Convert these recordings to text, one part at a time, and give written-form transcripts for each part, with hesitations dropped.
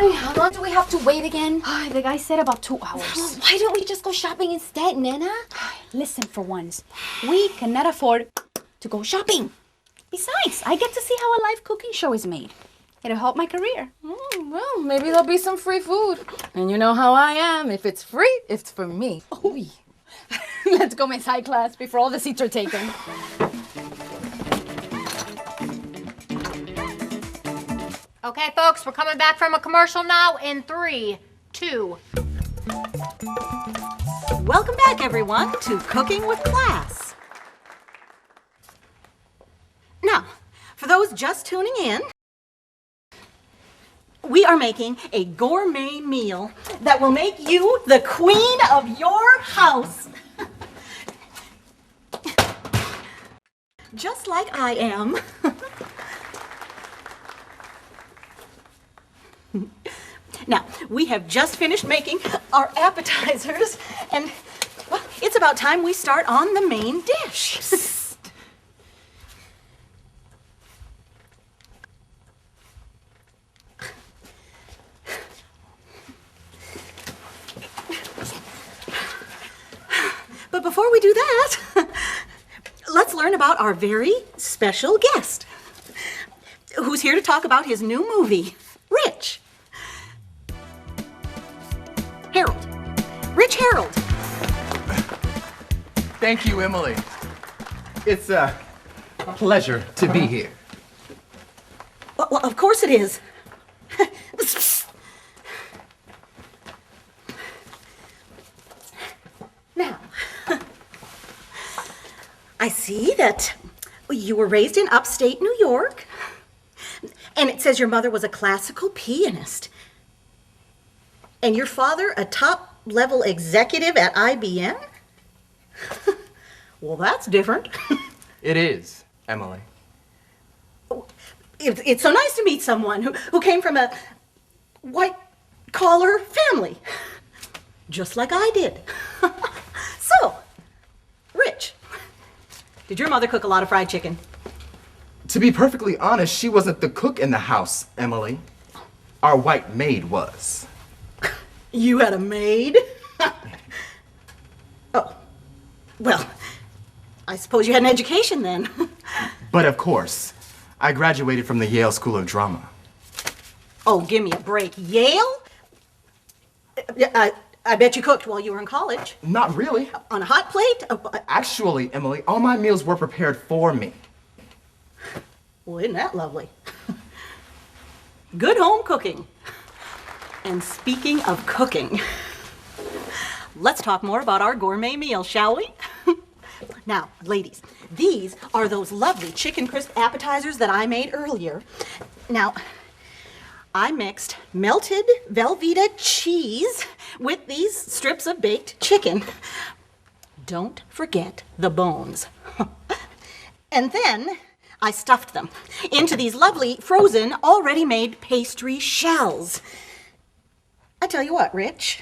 Hey, how long do we have to wait again? The guy said about 2 hours. Well, why don't we just go shopping instead, Nana? Listen, for once, we cannot afford to go shopping. Besides, I get to see how a live cooking show is made. It'll help my career. Well, maybe there'll be some free food. And you know how I am. If it's free, it's for me. Oh, let's go miss high class before all the seats are taken. Okay, folks, we're coming back from a commercial now in 3, 2. Welcome back, everyone, to Cooking with Class. Now, for those just tuning in, we are making a gourmet meal that will make you the queen of your house. Just like I am. Now, we have just finished making our appetizers, and well, it's about time we start on the main dish. But before we do that, let's learn about our very special guest, who's here to talk about his new movie, Rich. Harold. Rich Harold. Thank you, Emily. It's a pleasure to be here. Well, of course it is. Now, I see that you were raised in upstate New York, and it says your mother was a classical pianist, and your father a top-level executive at IBM? Well, that's different. It is, Emily. It's so nice to meet someone who came from a white-collar family, just like I did. So, Rich, did your mother cook a lot of fried chicken? To be perfectly honest, she wasn't the cook in the house, Emily. Our white maid was. You had a maid? Oh, well, I suppose you had an education then. But of course, I graduated from the Yale School of Drama. Oh, give me a break. Yale? I bet you cooked while you were in college. Not really. On a hot plate? Actually, Emily, all my meals were prepared for me. Well, isn't that lovely? Good home cooking. And speaking of cooking, let's talk more about our gourmet meal, shall we? Now, ladies, these are those lovely chicken crisp appetizers that I made earlier. Now, I mixed melted Velveeta cheese with these strips of baked chicken. Don't forget the bones. And then I stuffed them into these lovely frozen, already made pastry shells. I tell you what, Rich,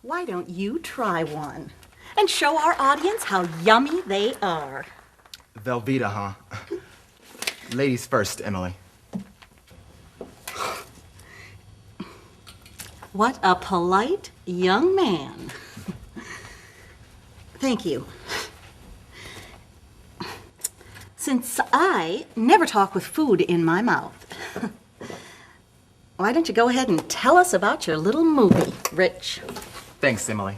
why don't you try one and show our audience how yummy they are? Velveeta, huh? Ladies first, Emily. What a polite young man. Thank you. Since I never talk with food in my mouth, why don't you go ahead and tell us about your little movie, Rich? Thanks, Emily.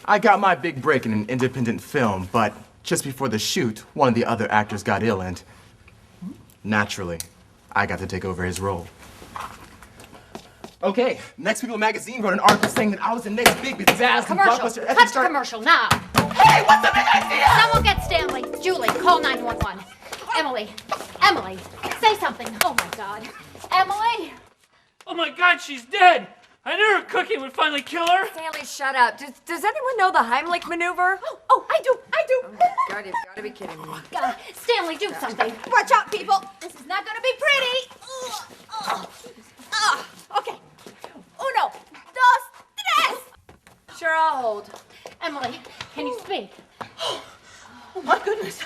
I got my big break in an independent film, but just before the shoot, one of the other actors got ill and, naturally, I got to take over his role. Okay, Next People magazine wrote an article saying that I was the next big bedazzling Commercial. blockbuster Cut epic the star. commercial now. Hey, what's the big idea? Someone get Stanley. Julie, call 911. Emily, say something. Oh my God. Emily. Oh my God, she's dead! I knew her cooking would finally kill her! Stanley, shut up. Does anyone know the Heimlich maneuver? Oh, I do. God, you've got to be kidding me. Stanley, do something. Watch out, people. This is not gonna be pretty. Okay. Uno, dos, tres. Sure, I'll hold. Emily, can you speak? my goodness.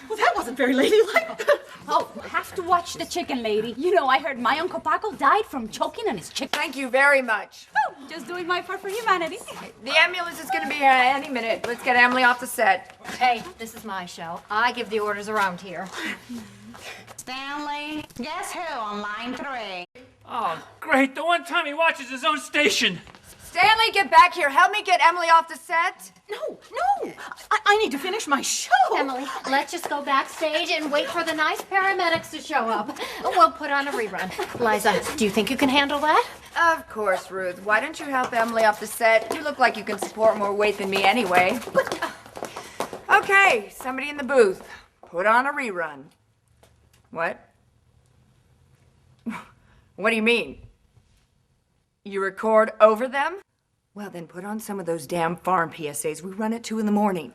Well, that wasn't very ladylike. Oh, have to watch the chicken lady. You know, I heard my Uncle Paco died from choking on his chicken. Thank you very much. Oh, just doing my part for humanity. The ambulance is gonna be here any minute. Let's get Emily off the set. Hey, this is my show. I give the orders around here. Stanley, guess who on line 3? Oh, great. The one time he watches his own station. Stanley, get back here. Help me get Emily off the set. No. I need to finish my show. Emily, let's just go backstage and wait for the nice paramedics to show up. We'll put on a rerun. Liza, do you think you can handle that? Of course, Ruth. Why don't you help Emily off the set? You look like you can support more weight than me anyway. Okay, somebody in the booth. Put on a rerun. What? What do you mean? You record over them? Well, then put on some of those damn farm PSAs we run at 2 in the morning.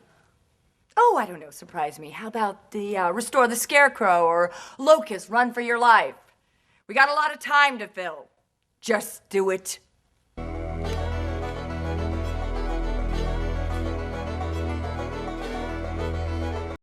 Oh, I don't know, surprise me. How about the Restore the Scarecrow or Locust, Run for Your Life? We got a lot of time to fill. Just do it.